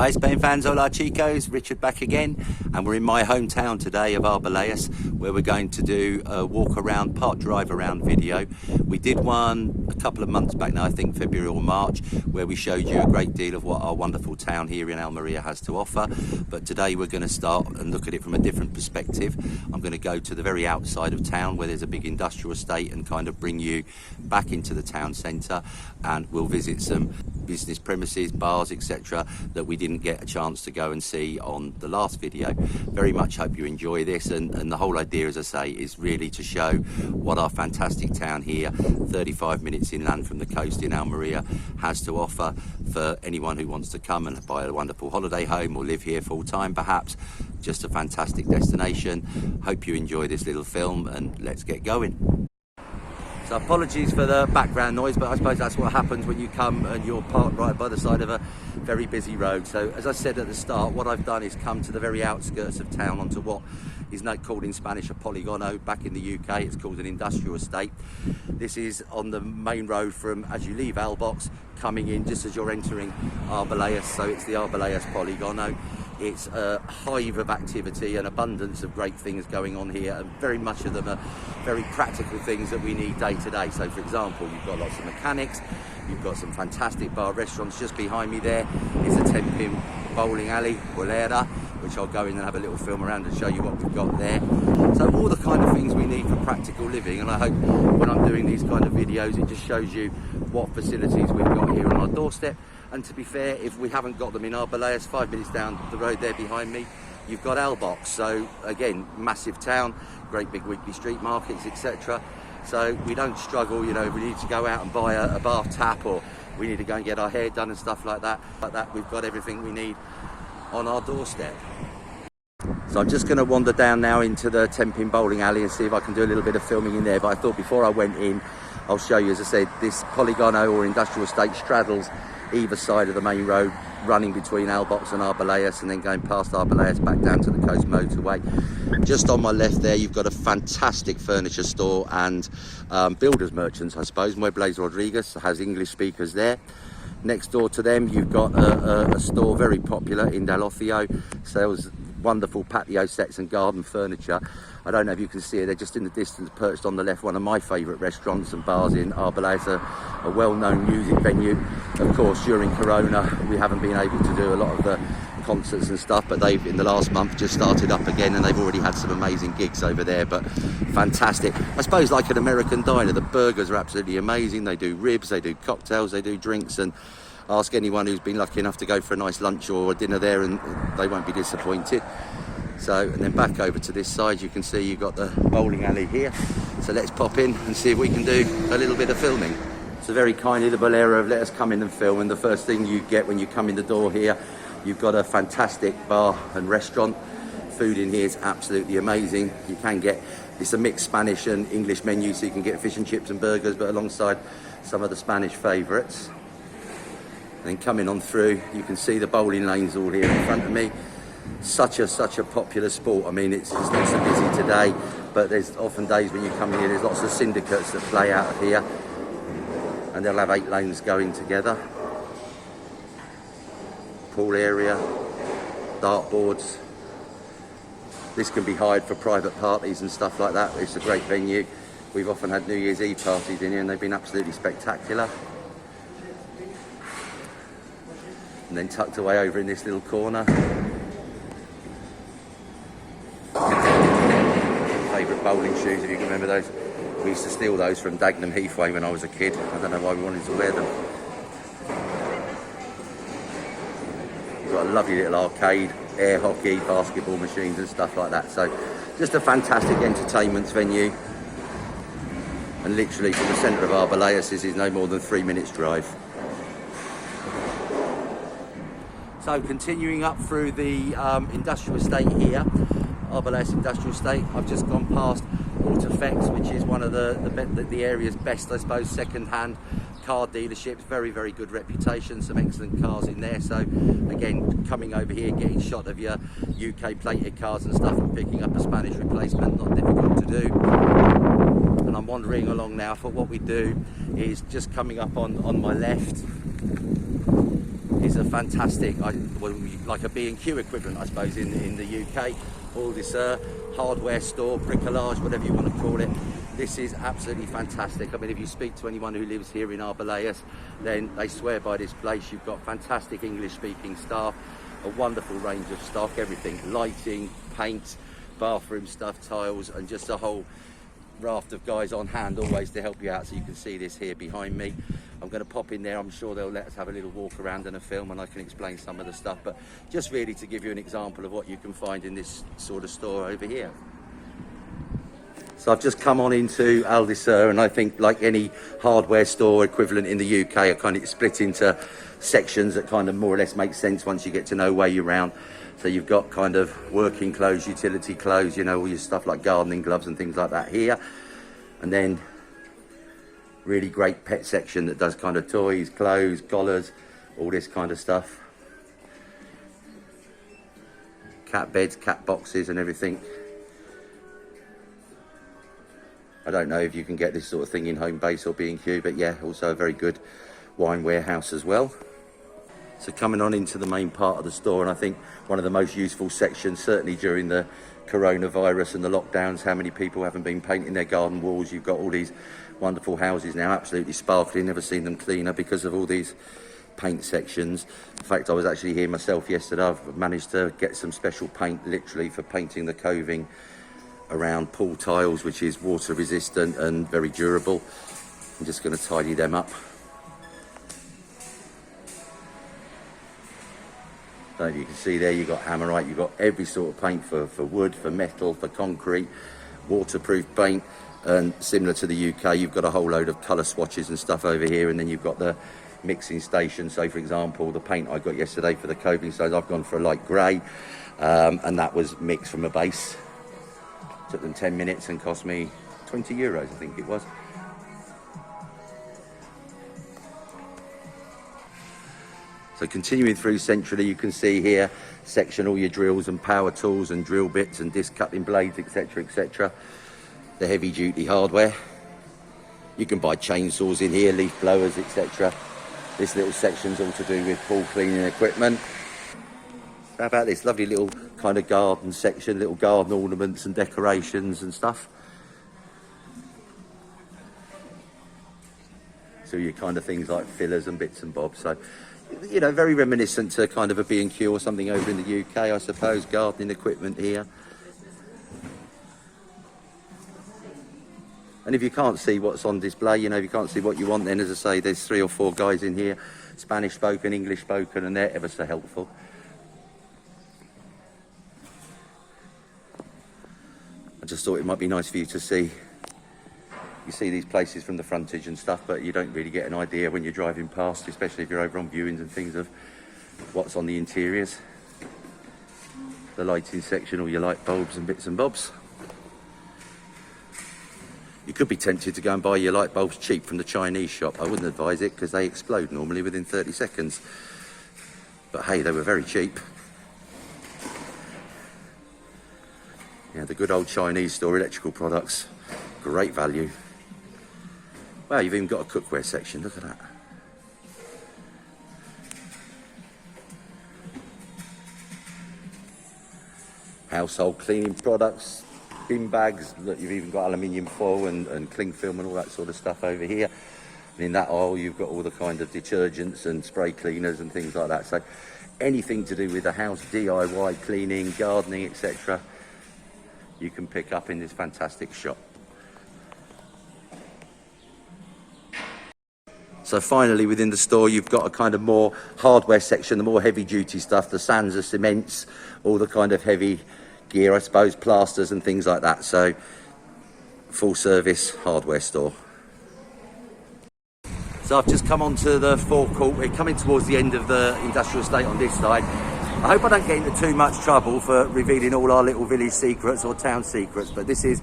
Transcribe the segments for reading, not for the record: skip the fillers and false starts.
Hi Spain fans, hola chicos, Richard back again, and we're in my hometown today of Arboleas, where we're going to do a walk around, part drive around video. We did one a couple of months back now, I think February or March, where we showed you a great deal of what our wonderful town here in Almeria has to offer, but today we're going to start and look at it from a different perspective. I'm going to go to the very outside of town where there's a big industrial estate and kind of bring you back into the town centre, and we'll visit some business premises, bars, etc. that we didn't get a chance to go and see on the last video. Very much hope you enjoy this, and the whole idea, as I say, is really to show what our fantastic town here, 35 minutes inland from the coast in Almeria, has to offer for anyone who wants to come and buy a wonderful holiday home or live here full time perhaps. Just a fantastic destination. Hope you enjoy this little film, and let's get going. So apologies for the background noise, but I suppose that's what happens when you come and you're parked right by the side of a very busy road. So as I said at the start, what I've done is come to the very outskirts of town onto what is now called in Spanish a poligono. Back in the UK it's called an industrial estate. This is on the main road from, as you leave Albox, coming in just as you're entering Arboleas. So it's the Arboleas Poligono. It's a hive of activity, an abundance of great things going on here, and very much of them are very practical things that we need day to day. So for example, you've got lots of mechanics, you've got some fantastic bar restaurants. Just behind me there is a 10-pin bowling alley, Bolera, which I'll go in and have a little film around and show you what we've got there. So all the kind of things we need for practical living, and I hope when I'm doing these kind of videos it just shows you what facilities we've got here on our doorstep. And to be fair, if we haven't got them in Arboleas, 5 minutes down the road there behind me, you've got Albox. So again, massive town, great big weekly street markets, etc. So we don't struggle, you know, if we need to go out and buy a bath tap, or we need to go and get our hair done and stuff like that, we've got everything we need on our doorstep. So I'm just going to wander down now into the 10-pin bowling alley and see if I can do a little bit of filming in there. But I thought before I went in, I'll show you, as I said, this poligono or industrial estate straddles either side of the main road, running between Albox and Arboleas, and then going past Arboleas back down to the coast motorway. Just on my left there, you've got a fantastic furniture store and builders merchants, I suppose. Muebles Rodriguez has English speakers there. Next door to them, you've got a store very popular in Del Ocio, sells wonderful patio sets and garden furniture. I don't know if you can see it, they're just in the distance, perched on the left, one of my favourite restaurants and bars in Arboleas, a well-known music venue. Of course, during Corona, we haven't been able to do a lot of the concerts and stuff, but they've, in the last month, just started up again, and they've already had some amazing gigs over there. But fantastic. I suppose like an American diner, the burgers are absolutely amazing. They do ribs, they do cocktails, they do drinks, and ask anyone who's been lucky enough to go for a nice lunch or a dinner there and they won't be disappointed. So, and then back over to this side, you can see you've got the bowling alley here. So let's pop in and see if we can do a little bit of filming. So very kindly, the Bolera have let us come in and film, and the first thing you get when you come in the door here, you've got a fantastic bar and restaurant. Food in here is absolutely amazing. You can get, it's a mixed Spanish and English menu, so you can get fish and chips and burgers, but alongside some of the Spanish favourites. And then coming on through, you can see the bowling lanes all here in front of me. Such a popular sport. I mean, it's not so busy today, but there's often days when you come here, there's lots of syndicates that play out of here, and they'll have 8 lanes going together. Pool area, dartboards. This can be hired for private parties and stuff like that. It's a great venue. We've often had New Year's Eve parties in here, and they've been absolutely spectacular. And then tucked away over in this little corner, favourite bowling shoes, if you can remember those. We used to steal those from Dagenham Heathway when I was a kid. I don't know why we wanted to wear them. We've got a lovely little arcade, air hockey, basketball machines and stuff like that. So just a fantastic entertainment venue. And literally from the centre of Arboleas, this is no more than 3 minutes drive. So continuing up through the industrial estate here, Arboleas Industrial Estate, I've just gone past Autofex, which is one of the area's best, I suppose, second-hand car dealerships. Very, very good reputation, some excellent cars in there. So again, coming over here, getting shot of your UK plated cars and stuff, and picking up a Spanish replacement, not difficult to do. And I'm wandering along now. I thought what we do is just coming up on my left, is a fantastic, well, like a B&Q equivalent, I suppose, in the UK. All this hardware store, bricolage, whatever you want to call it. This is absolutely fantastic. I mean, if you speak to anyone who lives here in Arboleas, then they swear by this place. You've got fantastic English-speaking staff, a wonderful range of stock, everything, lighting, paint, bathroom stuff, tiles, and just a whole raft of guys on hand always to help you out. So you can see this here behind me. I'm going to pop in there. I'm sure they'll let us have a little walk around and a film, and I can explain some of the stuff, but just really to give you an example of what you can find in this sort of store over here. So I've just come on into Arboleas, and I think, like any hardware store equivalent in the UK, I kind of split into sections that kind of more or less make sense once you get to know where you're around. So you've got kind of working clothes, utility clothes, you know, all your stuff like gardening gloves and things like that here. And then really great pet section that does kind of toys, clothes, collars, all this kind of stuff. Cat beds, cat boxes and everything. I don't know if you can get this sort of thing in Home Base or B&Q, but yeah, also a very good wine warehouse as well. So coming on into the main part of the store, and I think one of the most useful sections, certainly during the coronavirus and the lockdowns, how many people haven't been painting their garden walls. You've got all these wonderful houses now, absolutely sparkling, never seen them cleaner because of all these paint sections. In fact, I was actually here myself yesterday. I've managed to get some special paint literally for painting the coving around pool tiles, which is water resistant and very durable. I'm just going to tidy them up. So you can see there, you've got Amorite, you've got every sort of paint for wood, for metal, for concrete, waterproof paint. And similar to the UK, you've got a whole load of colour swatches and stuff over here, and then you've got the mixing station. So for example, the paint I got yesterday for the coping stones, I've gone for a light grey, and that was mixed from a base. Took them 10 minutes and cost me €20, I think it was. So continuing through centrally, you can see here, section all your drills and power tools and drill bits and disc cutting blades, etc, etc. The heavy duty hardware. You can buy chainsaws in here, leaf blowers, etc. This little section's all to do with pool cleaning equipment. How about this lovely little kind of garden section, little garden ornaments and decorations and stuff. So your kind of things like fillers and bits and bobs. So, you know, very reminiscent to kind of a B&Q or something over in the UK, I suppose. Gardening equipment here. And if you can't see what's on display, you know, if you can't see what you want, then as I say, there's 3 or 4 guys in here, Spanish spoken, English spoken, and they're ever so helpful. I just thought it might be nice for you to see. You see these places from the frontage and stuff, but you don't really get an idea when you're driving past, especially if you're over on viewings and things, of what's on the interiors. The lighting section, all your light bulbs and bits and bobs. You could be tempted to go and buy your light bulbs cheap from the Chinese shop. I wouldn't advise it because they explode normally within 30 seconds. But hey, they were very cheap. Yeah, the good old Chinese store, electrical products, great value. Wow, you've even got a cookware section, look at that. Household cleaning products, bin bags, look, you've even got aluminium foil and cling film and all that sort of stuff over here. And in that aisle, you've got all the kind of detergents and spray cleaners and things like that. So anything to do with the house, DIY, cleaning, gardening, etc., you can pick up in this fantastic shop. So finally, within the store, you've got a kind of more hardware section, the more heavy duty stuff, the sands, the cements, all the kind of heavy gear, I suppose, plasters and things like that. So full service hardware store. So I've just come onto the forecourt. We're coming towards the end of the industrial estate on this side. I hope I don't get into too much trouble for revealing all our little village secrets or town secrets, but this is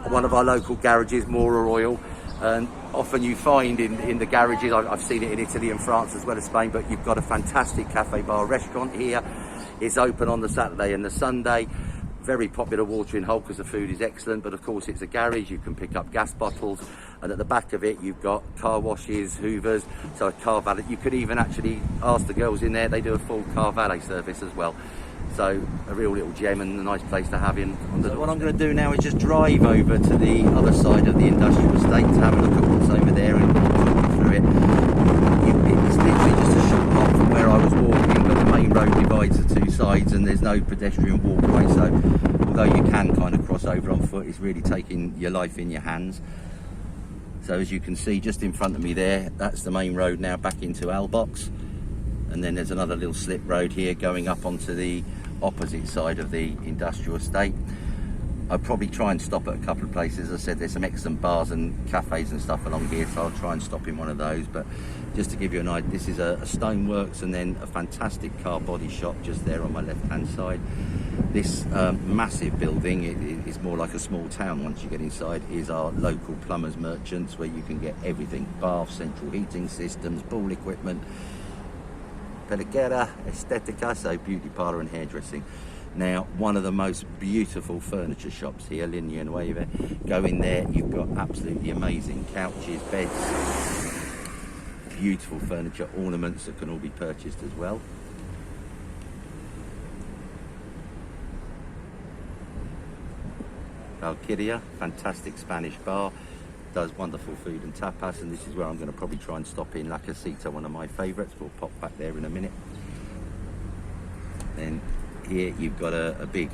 one of our local garages, Mora Oil. And often you find in the garages, I've seen it in Italy and France as well as Spain, but you've got a fantastic cafe bar restaurant here. It's open on the Saturday and the Sunday. very popular watering hole because the food is excellent, but of course it's a garage. You can pick up gas bottles, and at the back of it you've got car washes, hoovers, so a car valet. You could even actually ask the girls in there, they do a full car valet service as well. So a real little gem and a nice place to have in. So what I'm going to do now is just drive over to the other side of the industrial estate to have a look at what's over there and walk through it. It's literally just a short hop from where I was walking, but the main road divides the two sides and there's no pedestrian walkway, so although you can kind of cross over on foot, it's really taking your life in your hands. So as you can see just in front of me there, that's the main road now back into Albox, and then there's another little slip road here going up onto the opposite side of the industrial estate. I'll probably try and stop at a couple of places. As I said, there's some excellent bars and cafes and stuff along here, so I'll try and stop in one of those. But just to give you an idea, this is a stoneworks and then a fantastic car body shop just there on my left hand side. This massive building, it's more like a small town once you get inside, is our local plumbers merchants, where you can get everything: bath, central heating systems, pool equipment, peluquera, estetica, so beauty parlour and hairdressing. Now, one of the most beautiful furniture shops here, Linea Nueva. Go in there, you've got absolutely amazing couches, beds, beautiful furniture, ornaments that can all be purchased as well. Valkyria, fantastic Spanish bar, does wonderful food and tapas, and this is where I'm going to probably try and stop in. La Casita, one of my favourites. We'll pop back there in a minute. Then here you've got a big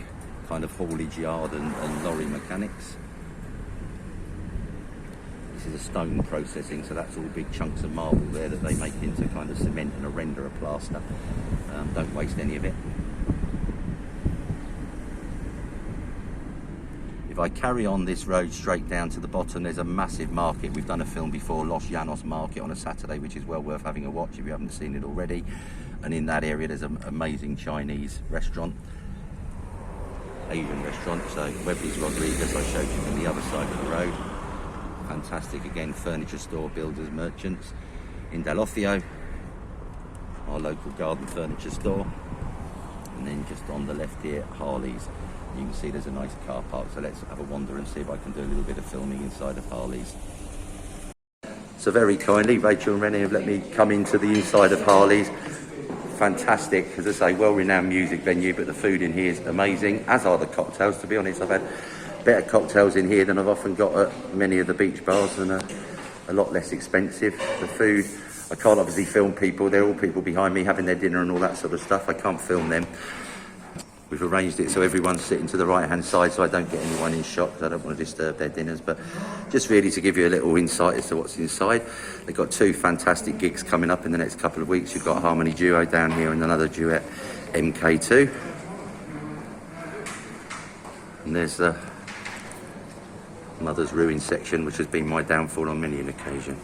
kind of haulage yard and lorry mechanics. This is a stone processing, so that's all big chunks of marble there that they make into kind of cement and a render of plaster. Don't waste any of it. If I carry on this road straight down to the bottom, there's a massive market. We've done a film before, Los Llanos Market, on a Saturday, which is well worth having a watch if you haven't seen it already. And in that area there's an amazing Chinese restaurant, Asian restaurant, so Webley's Rodriguez, I showed you from the other side of the road. Fantastic, again, furniture store, builders, merchants. In Dallocio, our local garden furniture store. And then just on the left here, Harley's. You can see there's a nice car park, so let's have a wander and see if I can do a little bit of filming inside of Harley's. So very kindly, Rachel and Rennie have let me come into the inside of Harley's. Fantastic, as I say, well-renowned music venue, but the food in here is amazing, as are the cocktails. To be honest, I've had better cocktails in here than I've often got at many of the beach bars, and a lot less expensive. The food, I can't obviously film people, they're all people behind me having their dinner and all that sort of stuff. I can't film them. We've arranged it so everyone's sitting to the right-hand side, so I don't get anyone in shock, because I don't want to disturb their dinners. But just really to give you a little insight as to what's inside. They've got two fantastic gigs coming up in the next couple of weeks. You've got Harmony Duo down here and another duet, MK2. And there's the Mother's Ruin section, which has been my downfall on many an occasion.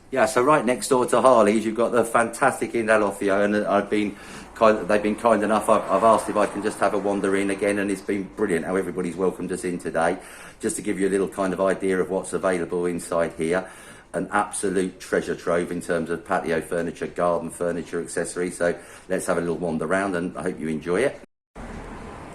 Yeah, so right next door to Harley's, you've got the fantastic in Dallocio, and they've been kind enough. I've asked if I can just have a wander in again, and it's been brilliant how everybody's welcomed us in today. Just to give you a little kind of idea of what's available inside here. An absolute treasure trove in terms of patio furniture, garden furniture, accessories. So let's have a little wander around, and I hope you enjoy it.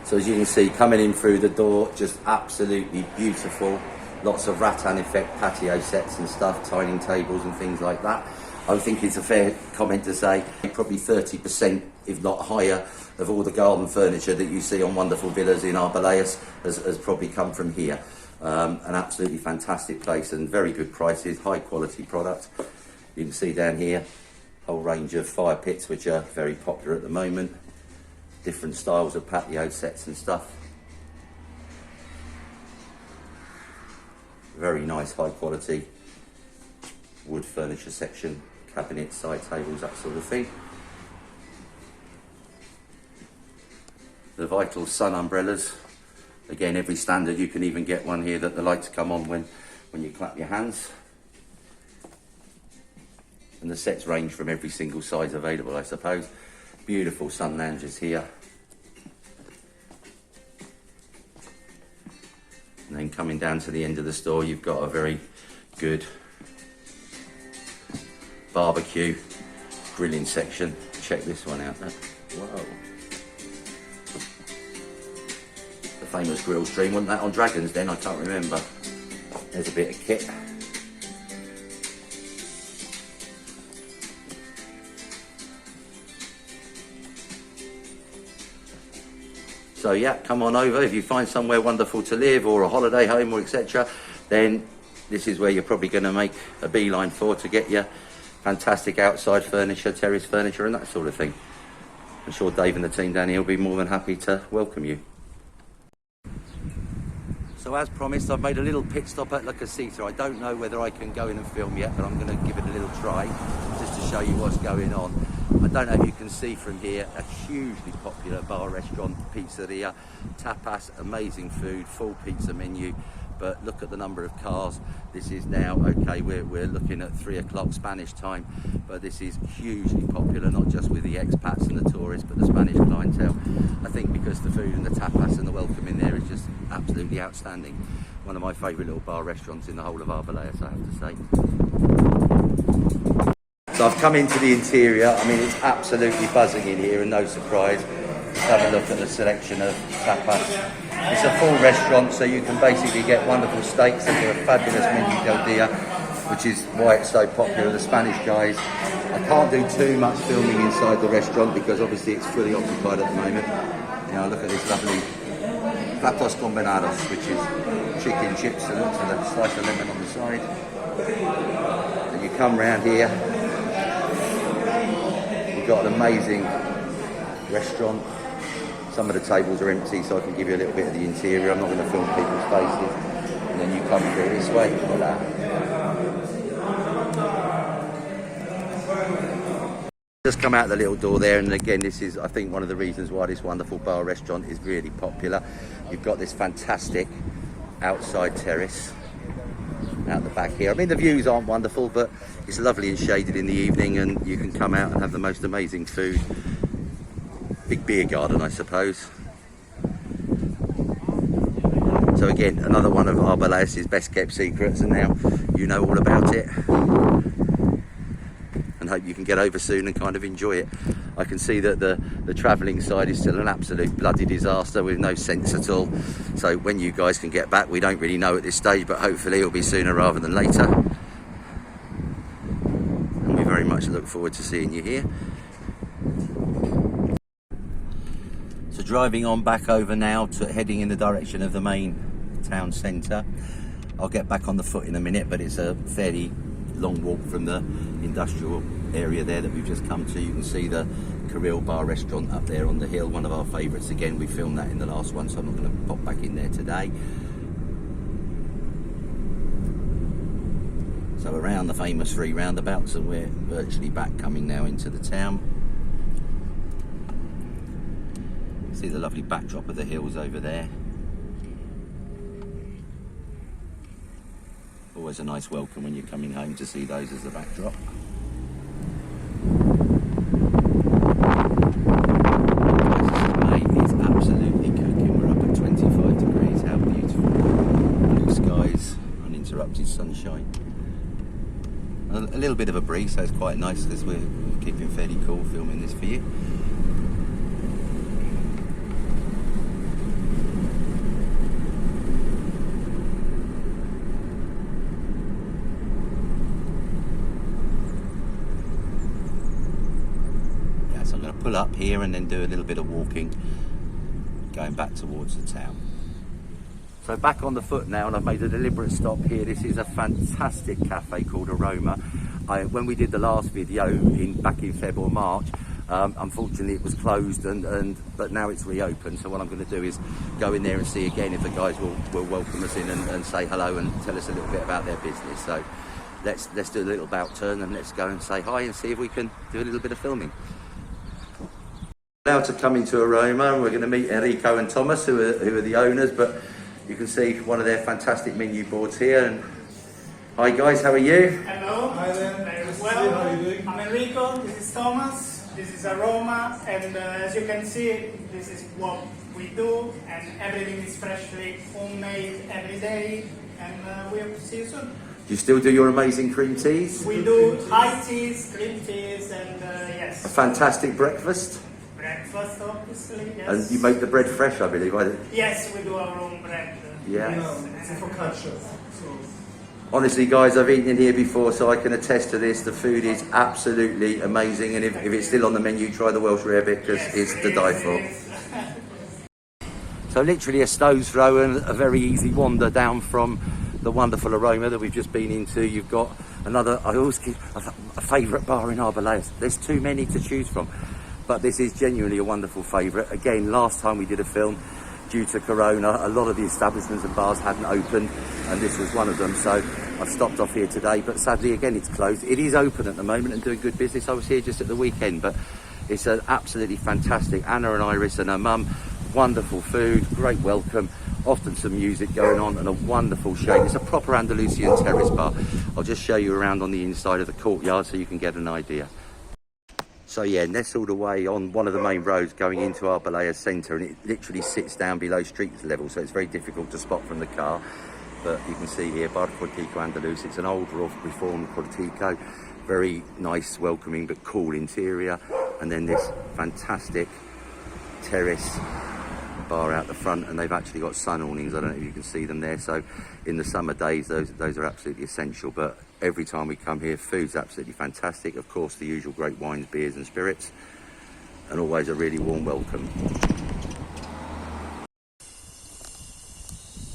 So as you can see, coming in through the door, just absolutely beautiful. Lots of rattan effect patio sets and stuff, dining tables and things like that. I think it's a fair comment to say probably 30%, if not higher, of all the garden furniture that you see on wonderful villas in Arboleas has probably come from here. An absolutely fantastic place and very good prices, high quality product. You can see down here a whole range of fire pits, which are very popular at the moment. Different styles of patio sets and stuff. Very nice, high quality wood furniture section, cabinets, side tables, that sort of thing. The Vital sun umbrellas. Again, every standard. You can even get one here that the lights come on when you clap your hands. And the sets range from every single size available, I suppose. Beautiful sun lounges here. And then coming down to the end of the store, you've got a very good barbecue grilling section. Check this one out. Whoa. famous grill stream, wasn't that on Dragons then? I can't remember. There's a bit of kit. So yeah, come on over. If you find somewhere wonderful to live or a holiday home or etc., then this is where you're probably going to make a beeline for to get your fantastic outside furniture, terrace furniture and that sort of thing. I'm sure Dave and the team down here will be more than happy to welcome you. So as promised, I've made a little pit stop at La Casita. I don't know whether I can go in and film yet, but I'm going to give it a little try just to show you what's going on. I don't know if you can see from here, a hugely popular bar, restaurant, pizzeria, tapas, amazing food, full pizza menu. But look at the number of cars. This is now, okay, we're looking at 3 o'clock Spanish time, but this is hugely popular, not just with the expats and the tourists, but the Spanish clientele. I think because the food and the tapas and the welcome in there is just absolutely outstanding. One of my favourite little bar restaurants in the whole of Arboleas, I have to say. So I've come into the interior. I mean, it's absolutely buzzing in here and no surprise. Let's have a look at the selection of tapas. It's a full restaurant, so you can basically get wonderful steaks and a fabulous menú del dia, which is why it's so popular. The Spanish guys, I can't do too much filming inside the restaurant because obviously it's fully occupied at the moment. You know, look at this lovely platos combinados, which is chicken chips and a slice of lemon on the side. And you come round here, you've got an amazing restaurant. Some of the tables are empty, so I can give you a little bit of the interior. I'm not going to film people's faces. And then you come through this way. Voila. Just come out the little door there, and again, this is, I think, one of the reasons why this wonderful bar restaurant is really popular. You've got this fantastic outside terrace out the back here. I mean, the views aren't wonderful, but it's lovely and shaded in the evening, and you can come out and have the most amazing food. Big beer garden, I suppose. So again, another one of Arboleas' best kept secrets, and now you know all about it. And hope you can get over soon and kind of enjoy it. I can see that the travelling side is still an absolute bloody disaster with no sense at all. So when you guys can get back, we don't really know at this stage, but hopefully it'll be sooner rather than later. And we very much look forward to seeing you here. So driving on back over now to heading in the direction of the main town centre. I'll get back on the foot in a minute, but it's a fairly long walk from the industrial area there that we've just come to. You can see the Carril Bar restaurant up there on the hill, one of our favourites. Again, we filmed that in the last one, so I'm not going to pop back in there today. So around the famous 3 roundabouts, and we're virtually back coming now into the town. See the lovely backdrop of the hills over there. Always a nice welcome when you're coming home to see those as the backdrop. It's absolutely cooking. We're up at 25 degrees. How beautiful. Blue skies, uninterrupted sunshine. A little bit of a breeze, so it's quite nice because we're keeping fairly cool filming this for you. Pull up here and then do a little bit of walking going back towards the town. So back on the foot now, and I've made a deliberate stop here. This is a fantastic cafe called Aroma. When we did the last video back in Feb or March, unfortunately it was closed, but now it's reopened. So what I'm going to do is go in there and see again if the guys will welcome us in and say hello and tell us a little bit about their business. So let's do a little about turn and let's go and say hi and see if we can do a little bit of filming. Now to come into Aroma, and we're going to meet Enrico and Thomas, who are the owners, but you can see one of their fantastic menu boards here. And hi guys, how are you? Hello. Hi there. Very well. How are you doing? I'm Enrico, this is Thomas, this is Aroma, and as you can see, this is what we do, and everything is freshly homemade every day, and we'll see you soon. Do you still do your amazing cream teas? We do high teas, cream teas, and yes. A fantastic breakfast? Breakfast breakfast, obviously. Yes. And you make the bread fresh, I believe. Yes, we do our own bread. Yeah. Yes. It's a focaccia. So Honestly, guys, I've eaten in here before, so I can attest to this. The food is absolutely amazing, and if it's still on the menu, try the Welsh rarebit because it's to die for. So literally a stone's throw and a very easy wander down from the wonderful Aroma that we've just been into. You've got another, I always keep a favourite bar in Arboleas. There's too many to choose from, but this is genuinely a wonderful favourite. Again, last time we did a film, due to Corona, a lot of the establishments and bars hadn't opened, and this was one of them. So I've stopped off here today, but sadly again it's closed. It is open at the moment and doing good business. I was here just at the weekend, but it's an absolutely fantastic. Anna and Iris and her mum, wonderful food, great welcome, often some music going on, and a wonderful shade. It's a proper Andalusian terrace bar. I'll just show you around on the inside of the courtyard so you can get an idea. So yeah, nestled away on one of the main roads going into Arboleas Centre, and it literally sits down below street level, so it's very difficult to spot from the car. But you can see here, Bar Cortico Andalus. It's an old reformed Cortico, very nice, welcoming but cool interior, and then this fantastic terrace bar out the front, and they've actually got sun awnings. I don't know if you can see them there. So in the summer days, those are absolutely essential. But every time we come here, food's absolutely fantastic. Of course, the usual great wines, beers and spirits, and always a really warm welcome.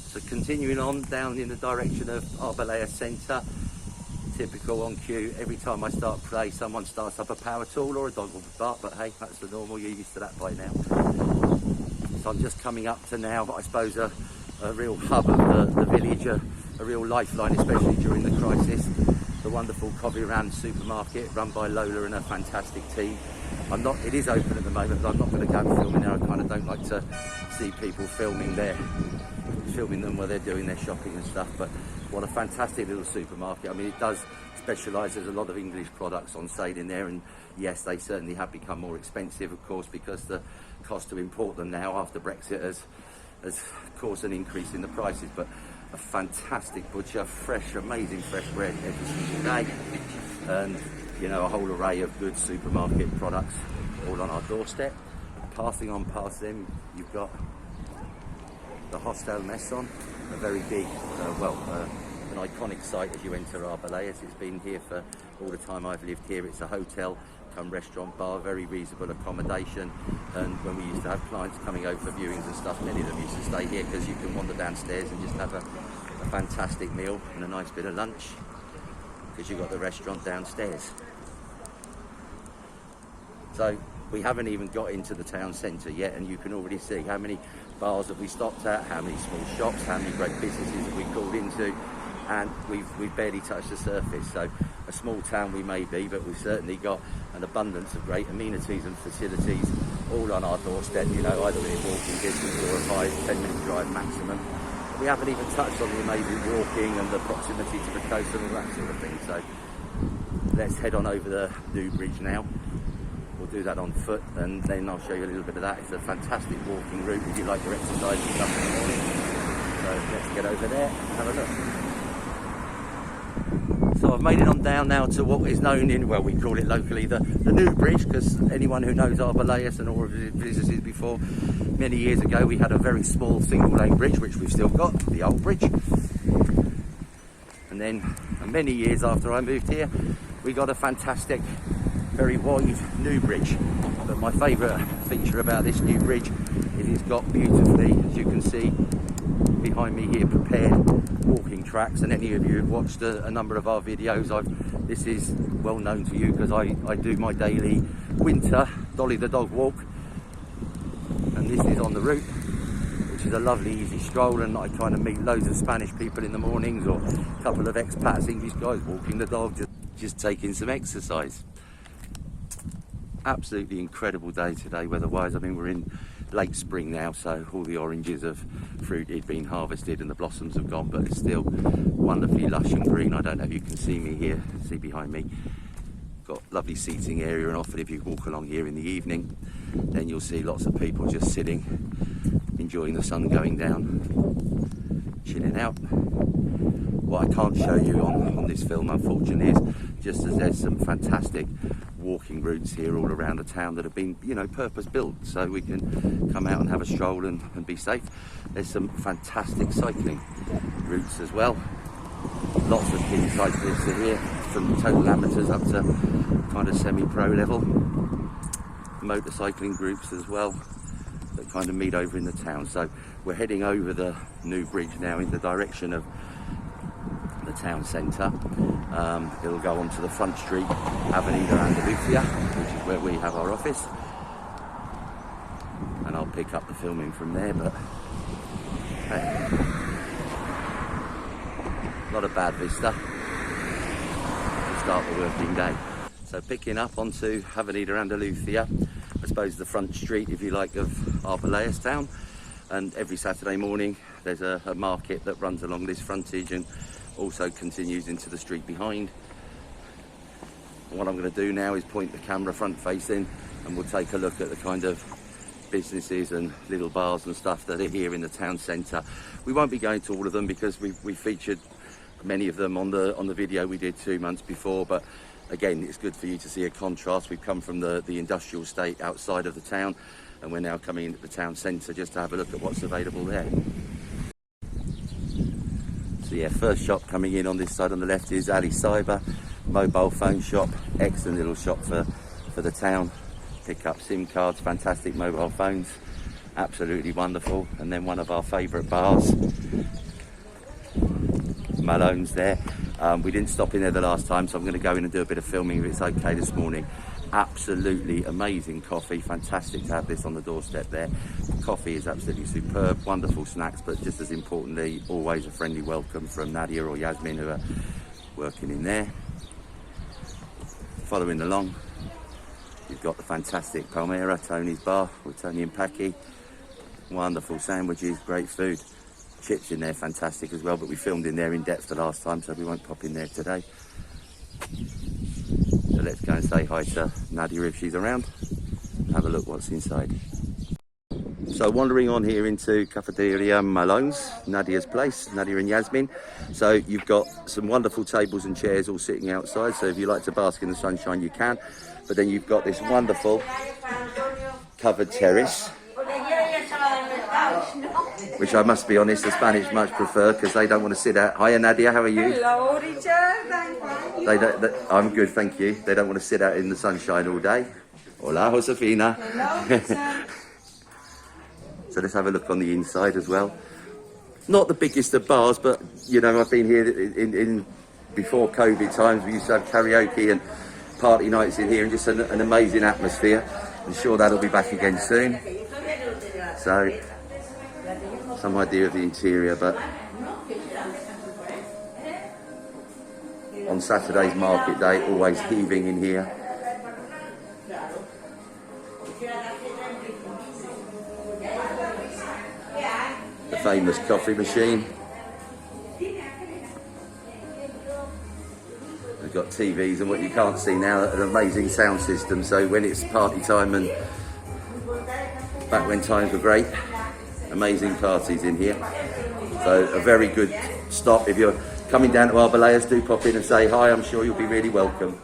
So continuing on down in the direction of Arboleas Centre, typical on cue. Every time I start play, someone starts up a power tool or a dog will bark, but hey, that's the normal. You're used to that by now. So I'm just coming up to now, I suppose, a real hub of the village, a real lifeline, especially during the crisis. The wonderful Covey Rand supermarket run by Lola and her fantastic team. It is open at the moment, but I'm not going to go and film in there. I kind of don't like to see people filming them while they're doing their shopping and stuff. But what a fantastic little supermarket. I mean, it does specialise. There's a lot of English products on sale in there, and yes, they certainly have become more expensive, of course, because the cost to import them now after Brexit has caused an increase in the prices. But a fantastic butcher, fresh, amazing fresh bread every single day, and you know, a whole array of good supermarket products all on our doorstep. Passing on past them, you've got the Hostel Messon, a very big, an iconic site as you enter Arboleas. It's been here for all the time I've lived here. It's a hotel come restaurant bar, very reasonable accommodation, and when we used to have clients coming over for viewings and stuff, many of them used to stay here because you can wander downstairs and just have a fantastic meal and a nice bit of lunch because you've got the restaurant downstairs. So we haven't even got into the town centre yet, and you can already see how many bars have we stopped at, how many small shops, how many great businesses have we called into, and we've barely touched the surface. So a small town we may be, but we've certainly got an abundance of great amenities and facilities all on our doorstep, you know, either within walking distance or a 5-10 minute drive maximum. We haven't even touched on the amazing walking and the proximity to the coast and all that sort of thing. So let's head on over the new bridge now. We'll do that on foot, and then I'll show you a little bit of that. It's a fantastic walking route if you like your exercise and stuff in the morning. So let's get over there and have a look. So I've made it on down now to what is known in, well, we call it locally the new bridge, because anyone who knows Arboleas and all of its businesses before, many years ago we had a very small single lane bridge, which we've still got, the old bridge. And then many years after I moved here, we got a fantastic, very wide new bridge. But my favourite feature about this new bridge is it's got beautifully, as you can see behind me here, prepared walking tracks. And any of you who've watched a number of our videos, this is well known to you because I do my daily winter Dolly the dog walk, and this is on the route, which is a lovely easy stroll, and I kind of meet loads of Spanish people in the mornings, or a couple of expats, English guys walking the dog, just taking some exercise. Absolutely incredible day today weather-wise. I mean, we're in late spring now, so all the oranges of fruit had been harvested and the blossoms have gone, but it's still wonderfully lush and green. I don't know if you can see me here, see behind me. Got lovely seating area, and often if you walk along here in the evening, then you'll see lots of people just sitting, enjoying the sun going down. chilling out. What I can't show you on this film, unfortunately, is just as there's some fantastic walking routes here all around the town that have been, you know, purpose built so we can come out and have a stroll and be safe. There's some fantastic cycling routes as well. Lots of keen cyclists are here, from total amateurs up to kind of semi-pro level. Motorcycling groups as well that kind of meet over in the town. So we're heading over the new bridge now in the direction of the town centre. It'll go onto the front street, Avenida Andalusia, which is where we have our office, and I'll pick up the filming from there. But hey, not a bad vista to start the working day. So picking up onto Avenida Andalusia, I suppose the front street, if you like, of Arboleas town, and every Saturday morning there's a market that runs along this frontage and also continues into the street behind. What I'm going to do now is point the camera front facing, and we'll take a look at the kind of businesses and little bars and stuff that are here in the town centre. We won't be going to all of them because we featured many of them on the video we did 2 months before, but again, it's good for you to see a contrast. We've come from the industrial estate outside of the town, and we're now coming into the town centre just to have a look at what's available there. So yeah, first shop coming in on this side on the left is Ali Cyber, mobile phone shop, excellent little shop for the town. Pick up SIM cards, fantastic mobile phones, absolutely wonderful. And then one of our favourite bars, Malone's there. We didn't stop in there the last time, so I'm going to go in and do a bit of filming if it's okay this morning. Absolutely amazing coffee, fantastic to have this on the doorstep there. The coffee is absolutely superb, wonderful snacks, but just as importantly, always a friendly welcome from Nadia or Yasmin, who are working in there. Following along, you've got the fantastic Palmera, Tony's bar with Tony and Packy. Wonderful sandwiches, great food. Chips in there, fantastic as well, but we filmed in there in depth the last time, so we won't pop in there today. So let's go and say hi to Nadia if she's around. Have a look what's inside. So wandering on here into Cafeteria Malone's, Nadia's place, Nadia and Yasmin. So you've got some wonderful tables and chairs all sitting outside, so if you like to bask in the sunshine you can. But then you've got this wonderful covered terrace, which I must be honest, the Spanish much prefer because they don't want to sit out. Hiya Nadia, how are you? Hello Richard, I'm fine. I'm good, thank you. They don't want to sit out in the sunshine all day. Hola Josefina. Hello Richard. So let's have a look on the inside as well. Not the biggest of bars, but you know, I've been here in before COVID times. We used to have karaoke and party nights in here, and just an amazing atmosphere. I'm sure that'll be back again soon. So some idea of the interior, but on Saturday's market day, always heaving in here. The famous coffee machine. We've got TVs and what you can't see now, an amazing sound system, so when it's party time and back when times were great, amazing parties in here. So a very good stop. If you're coming down to Arboleas, do pop in and say hi. I'm sure you'll be really welcome.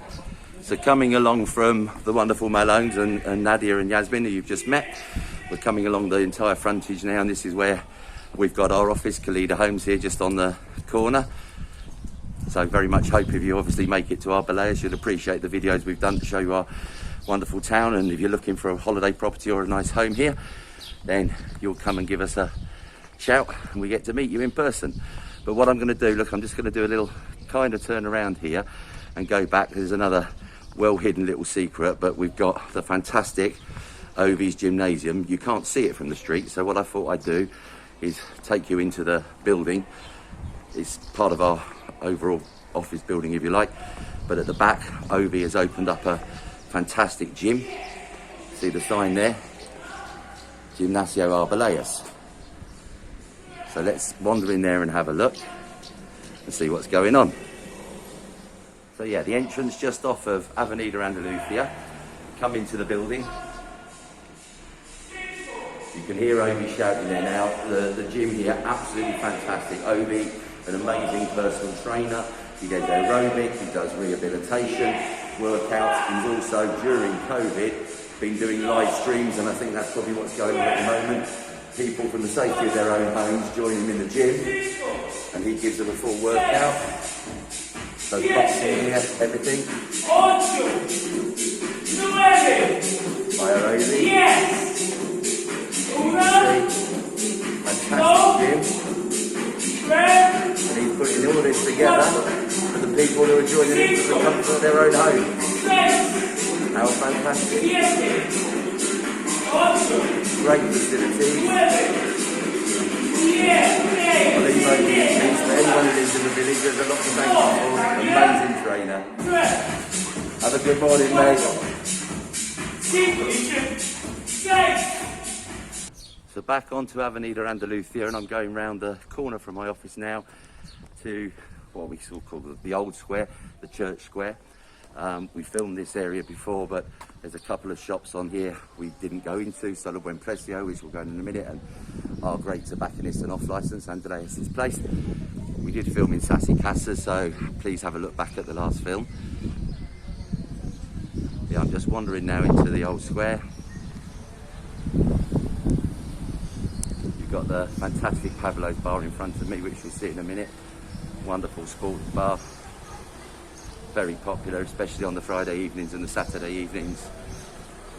So coming along from the wonderful Malones and Nadia and Yasmin, who you've just met, we're coming along the entire frontage now, and this is where we've got our office, Khalida Homes, here just on the corner. So very much hope if you obviously make it to Arboleas, you'll appreciate the videos we've done to show you our wonderful town. And if you're looking for a holiday property or a nice home here, then you'll come and give us a shout and we get to meet you in person. But what I'm going to do, look, I'm just going to do a little kind of turn around here and go back. There's another well hidden little secret, but we've got the fantastic Ovi's gymnasium. You can't see it from the street, so what I thought I'd do is take you into the building. It's part of our overall office building, if you like, but at the back Ovi has opened up a fantastic gym. See the sign there, Gimnasio Arboleas. So let's wander in there and have a look and see what's going on. So yeah, the entrance just off of Avenida Andalusia. Come into the building. You can hear Obi shouting there now. The gym here, absolutely fantastic. Obi, an amazing personal trainer. He does aerobic, he does rehabilitation, workouts. He's also, during COVID, been doing live streams, and I think that's probably what's going on at the moment. People from the safety of their own homes join him in the gym, and he gives them a full workout. So boxing here, everything. By Obi. Fantastic gym. And he's putting all this together for the people who are joining in for the comfort of their own home. How fantastic. Great facilities. I'll leave over the keys for anyone who lives in the village. There's a lot to thank you for. Amazing trainer. Have a good morning, mate. So back onto Avenida Andalucia, and I'm going round the corner from my office now to what we still call the old square, the church square. We filmed this area before, but there's a couple of shops on here we didn't go into. Solo Buen Precio, which we'll go in a minute, and our great tobacconist and off licence, Arboleas' place. We did film in Sassy Casa, so please have a look back at the last film. Yeah, I'm just wandering now into the old square. Got the fantastic Pablo's bar in front of me, which we'll see in a minute. Wonderful sports bar, very popular, especially on the Friday evenings and the Saturday evenings.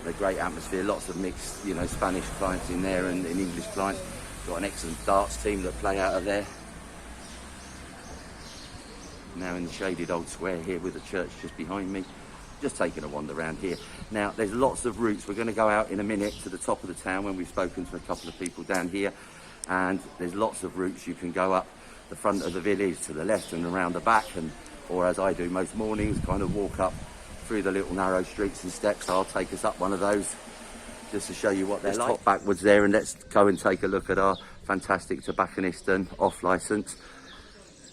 A great atmosphere, lots of mixed, Spanish clients in there and English clients. Got an excellent darts team that play out of there. Now in the shaded old square here with the church just behind me. Just taking a wander around here. Now, there's lots of routes. We're going to go out in a minute to the top of the town when we've spoken to a couple of people down here. And there's lots of routes. You can go up the front of the village to the left and around the back, or as I do most mornings, kind of walk up through the little narrow streets and steps. I'll take us up one of those just to show you what they're like. Let's hop backwards there and let's go and take a look at our fantastic tobacconist and off licence.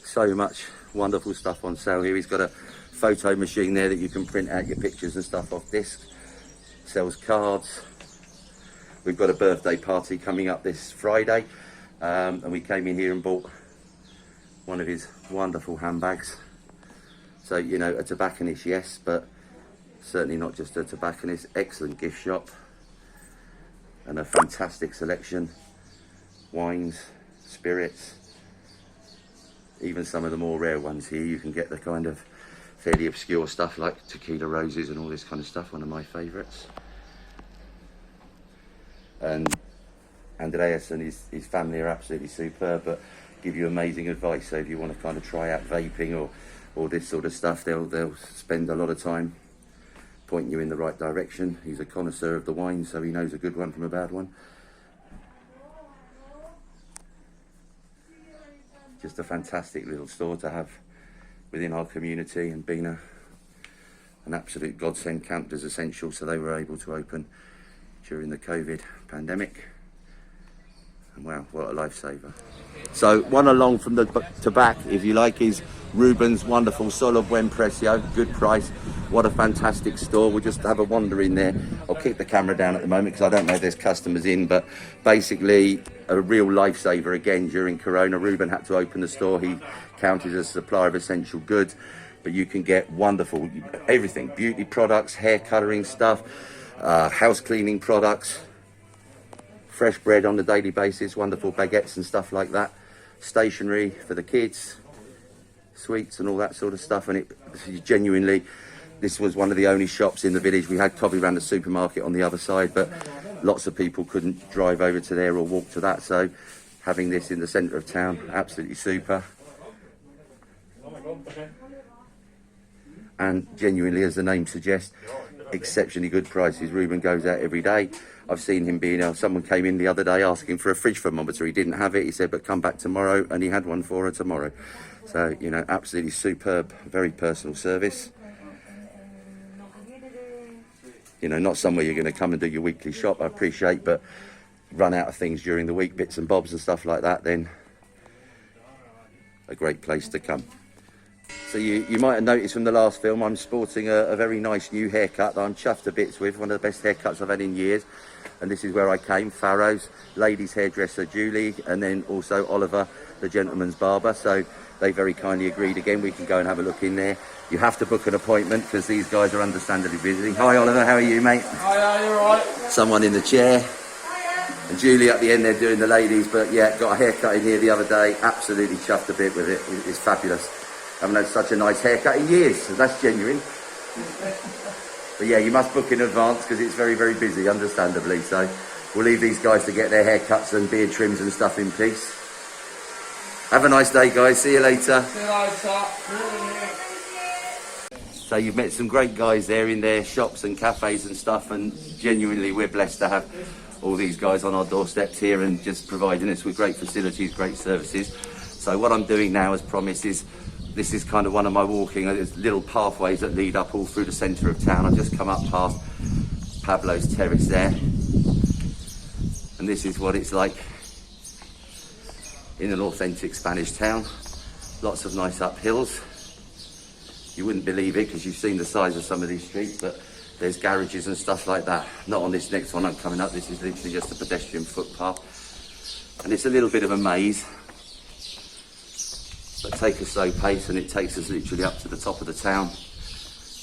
So much wonderful stuff on sale here. He's got a photo machine there that you can print out your pictures and stuff off disc. Sells cards. We've got a birthday party coming up this Friday, and we came in here and bought one of his wonderful handbags. So, a tobacconist, yes, but certainly not just a tobacconist. Excellent gift shop and a fantastic selection. Wines, spirits, even some of the more rare ones here. You can get the kind of fairly obscure stuff like tequila roses and all this kind of stuff, one of my favourites. And Andreas and his family are absolutely superb, but give you amazing advice. So if you want to kind of try out vaping or this sort of stuff, they'll spend a lot of time pointing you in the right direction. He's a connoisseur of the wine, so he knows a good one from a bad one. Just a fantastic little store to have within our community, and being an absolute godsend. Camped as essential, so they were able to open during the COVID pandemic. And wow, what a lifesaver. So one along from the to back, if you like, is Ruben's wonderful Solo Buen Precio, good price. What a fantastic store. We'll just have a wander in there. I'll keep the camera down at the moment because I don't know if there's customers in, but basically a real lifesaver again during Corona. Ruben had to open the store. He counted as a supplier of essential goods, but you can get wonderful everything: beauty products, hair colouring stuff, house cleaning products, fresh bread on a daily basis, wonderful baguettes and stuff like that, stationery for the kids, sweets and all that sort of stuff. And it genuinely, this was one of the only shops in the village. We had Covey ran the supermarket on the other side, but lots of people couldn't drive over to there or walk to that, so having this in the centre of town, absolutely super. And genuinely, as the name suggests, exceptionally good prices. Ruben goes out every day. I've seen him being someone came in the other day asking for a fridge thermometer. He didn't have it. He said, but come back tomorrow, and he had one for her tomorrow. So, absolutely superb, very personal service. Not somewhere you're going to come and do your weekly shop, I appreciate, but run out of things during the week, bits and bobs and stuff like that, then a great place to come. So you might have noticed from the last film, I'm sporting a very nice new haircut that I'm chuffed to bits with, one of the best haircuts I've had in years. And this is where I came, Farrow's, ladies hairdresser Julie, and then also Oliver, the gentleman's barber. So they very kindly agreed again, we can go and have a look in there. You have to book an appointment because these guys are understandably busy. Hi Oliver, how are you, mate? Hi, you alright? Someone in the chair. And Julie at the end there doing the ladies, but yeah, got a haircut in here the other day, absolutely chuffed a bit with it, it's fabulous. Haven't had such a nice haircut in years, so that's genuine. But yeah, you must book in advance because it's very, very busy, understandably. So we'll leave these guys to get their haircuts and beard trims and stuff in peace. Have a nice day, guys. See you later. See you later. So you've met some great guys there in their shops and cafes and stuff, and genuinely we're blessed to have all these guys on our doorsteps here and just providing us with great facilities, great services. So what I'm doing now, as promised, is this is kind of one of my walking, there's little pathways that lead up all through the centre of town. I've just come up past Pablo's Terrace there, and this is what it's like in an authentic Spanish town. Lots of nice uphills. You wouldn't believe it because you've seen the size of some of these streets, but there's garages and stuff like that. Not on this next one I'm coming up, this is literally just a pedestrian footpath. And it's a little bit of a maze, but take a slow pace and it takes us literally up to the top of the town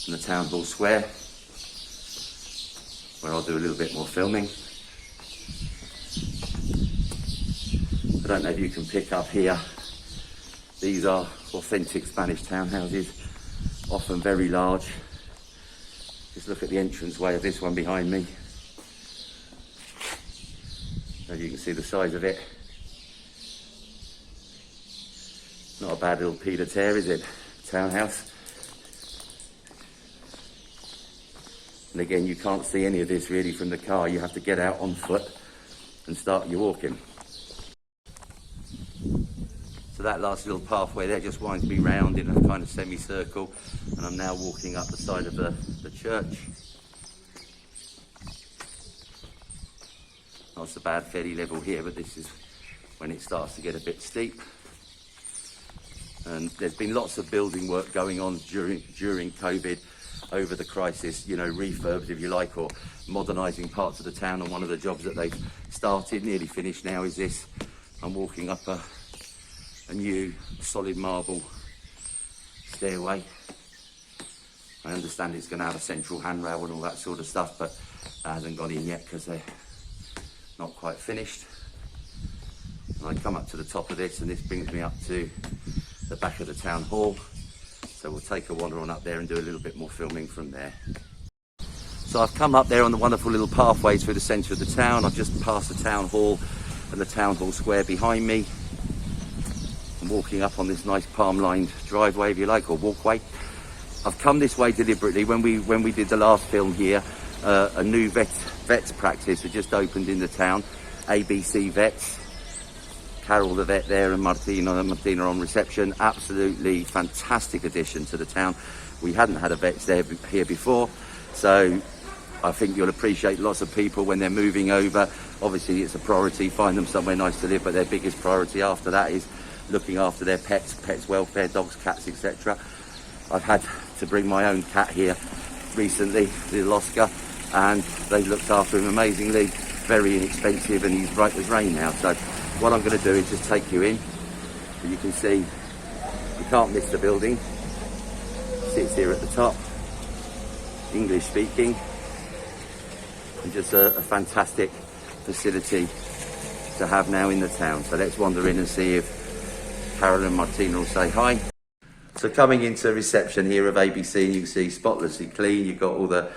and the town hall square, where I'll do a little bit more filming. I don't know if you can pick up here, these are authentic Spanish townhouses, often very large. Just look at the entranceway of this one behind me. As you can see the size of it. Not a bad little pied a terre, is it? Townhouse. And again, you can't see any of this really from the car. You have to get out on foot and start your walking. So that last little pathway there just winds me round in a kind of semicircle, and I'm now walking up the side of the church. Not so bad, fairly level here, but this is when it starts to get a bit steep. And there's been lots of building work going on during COVID, over the crisis, you know, refurbs if you like, or modernising parts of the town. And one of the jobs that they've started, nearly finished now, is this. I'm walking up a new solid marble stairway. I understand it's going to have a central handrail and all that sort of stuff, but that hasn't gone in yet because they're not quite finished. And I come up to the top of this, and this brings me up to the back of the town hall. So we'll take a wander on up there and do a little bit more filming from there. So I've come up there on the wonderful little pathway through the centre of the town. I've just passed the town hall and the town hall square behind me. I'm walking up on this nice palm-lined driveway, if you like, or walkway. I've come this way deliberately. When we did the last film here, a new vets practice had just opened in the town, ABC Vets. Carol the vet there and Martina on reception. Absolutely fantastic addition to the town. We hadn't had a vet here before, so I think you'll appreciate lots of people when they're moving over. Obviously it's a priority, find them somewhere nice to live, but their biggest priority after that is looking after their pets welfare, dogs, cats, etc. I've had to bring my own cat here recently, little Oscar, and they looked after him amazingly, very inexpensive, and he's bright as rain now. So what I'm going to do is just take you in, so you can see, you can't miss the building. Sits here at the top, English speaking, and just a fantastic facility to have now in the town. So let's wander in and see if Carol and Martina will say hi. So coming into reception here of ABC, you can see spotlessly clean. You've got all the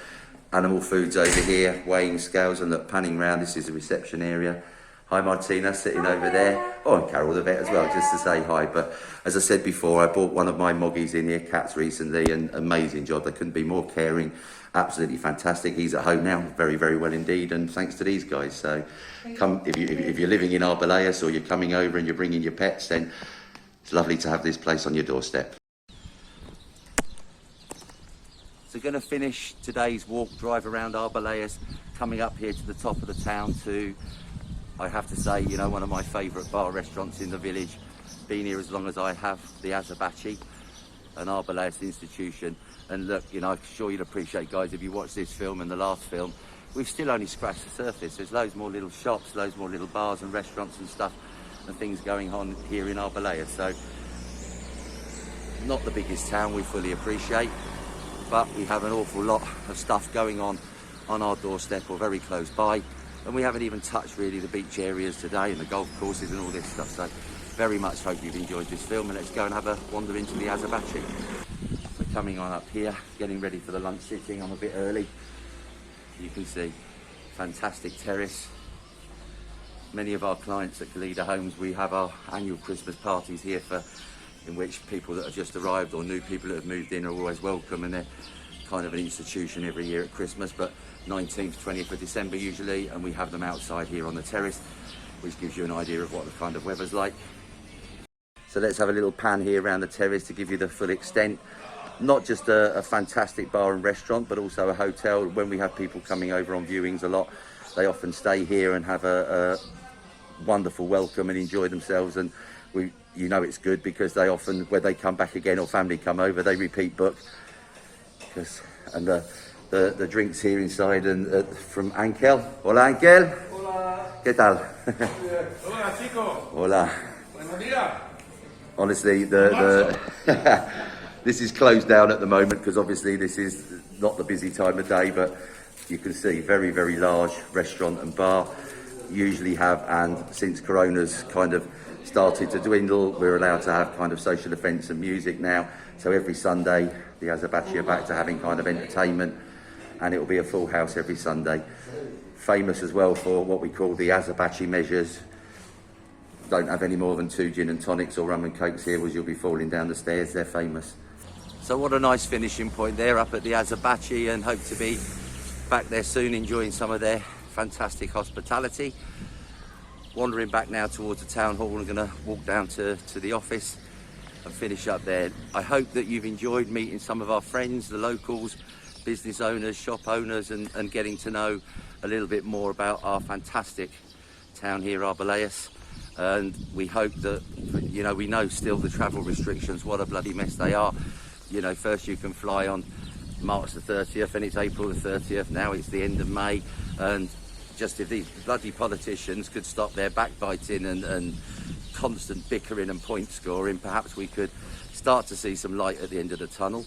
animal foods over here, weighing scales, and look, panning round, this is the reception area. Hi Martina, sitting over there. Oh, and Carol the vet as well, just to say hi. But as I said before, I bought one of my moggies in here, cats, recently, and amazing job. They couldn't be more caring, absolutely fantastic. He's at home now, very, very well indeed, and thanks to these guys. So come, if you're living in Arboleas or you're coming over and you're bringing your pets, then it's lovely to have this place on your doorstep. So going to finish today's walk, drive around Arboleas, coming up here to the top of the town to, I have to say, you know, one of my favourite bar restaurants in the village. Been here as long as I have, the Azabachi. an Arboleas institution. And look, you know, I'm sure you'll appreciate, guys, if you watch this film and the last film, we've still only scratched the surface. There's loads more little shops, loads more little bars and restaurants and stuff and things going on here in Arboleas. So not the biggest town, we fully appreciate, but we have an awful lot of stuff going on our doorstep or very close by, and we haven't even touched really the beach areas today and the golf courses and all this stuff. So very much hope you've enjoyed this film, and let's go and have a wander into the Azabachi. We're coming on up here, getting ready for the lunch sitting. I'm a bit early. You can see fantastic terrace. Many of our clients at Kalida Homes, we have our annual Christmas parties here in which people that have just arrived or new people that have moved in are always welcome, and they're kind of an institution every year at Christmas, but 19th, 20th of December usually, and we have them outside here on the terrace, which gives you an idea of what the kind of weather's like. So let's have a little pan here around the terrace to give you the full extent. Not just a fantastic bar and restaurant, but also a hotel. When we have people coming over on viewings a lot, they often stay here and have a wonderful welcome and enjoy themselves. And you know it's good because they often, when they come back again or family come over, they repeat book. And the drinks here inside and from Ankel. Hola Ankel. Hola. ¿Qué tal? Hola chicos. Hola. Buenos días. Honestly, this is closed down at the moment because obviously this is not the busy time of day, but you can see very, very large restaurant and bar. Usually have, and since Corona's kind of started to dwindle, we're allowed to have kind of social events and music now. So every Sunday, the Azabachi are back to having kind of entertainment, and it will be a full house every Sunday. Famous as well for what we call the Azabachi measures. Don't have any more than 2 gin and tonics or rum and cokes here, as you'll be falling down the stairs. They're famous. So what a nice finishing point there up at the Azabachi, and hope to be back there soon enjoying some of their fantastic hospitality. Wandering back now towards the town hall, and going to walk down to the office and finish up there. I hope that you've enjoyed meeting some of our friends, the locals, business owners, shop owners, and getting to know a little bit more about our fantastic town here, Arboleas. And we hope that, you know, we know still the travel restrictions, what a bloody mess they are. You know, first you can fly on March the 30th and it's April the 30th, now it's the end of May, and just if these bloody politicians could stop their backbiting and constant bickering and point scoring, perhaps we could start to see some light at the end of the tunnel.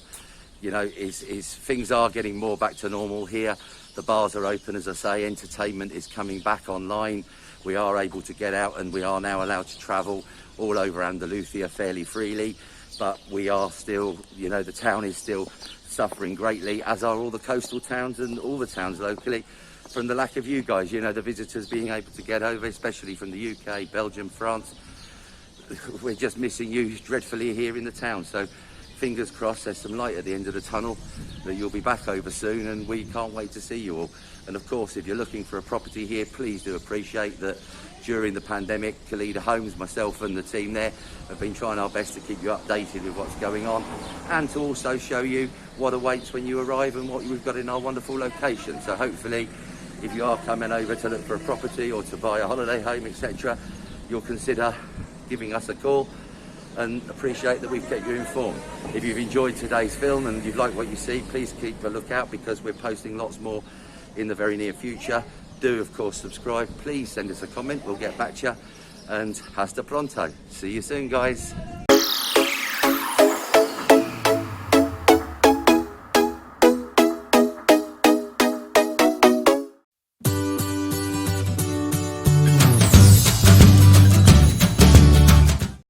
You know, things are getting more back to normal here. The bars are open, as I say, entertainment is coming back online. We are able to get out, and we are now allowed to travel all over Andalusia fairly freely, but we are still, you know, the town is still suffering greatly, as are all the coastal towns and all the towns locally, from the lack of you guys, you know, the visitors being able to get over, especially from the UK, Belgium, France. We're just missing you dreadfully here in the town. So fingers crossed there's some light at the end of the tunnel, that you'll be back over soon, and we can't wait to see you all. And of course, if you're looking for a property here, please do appreciate that during the pandemic, Kalida Homes, myself and the team there have been trying our best to keep you updated with what's going on, and to also show you what awaits when you arrive and what we've got in our wonderful location. So hopefully, if you are coming over to look for a property or to buy a holiday home, etc., you'll consider giving us a call, and appreciate that we've kept you informed. If you've enjoyed today's film and you've liked what you see, please keep a lookout, because we're posting lots more in the very near future. Do of course subscribe, please send us a comment, we'll get back to you, and hasta pronto. See you soon, guys.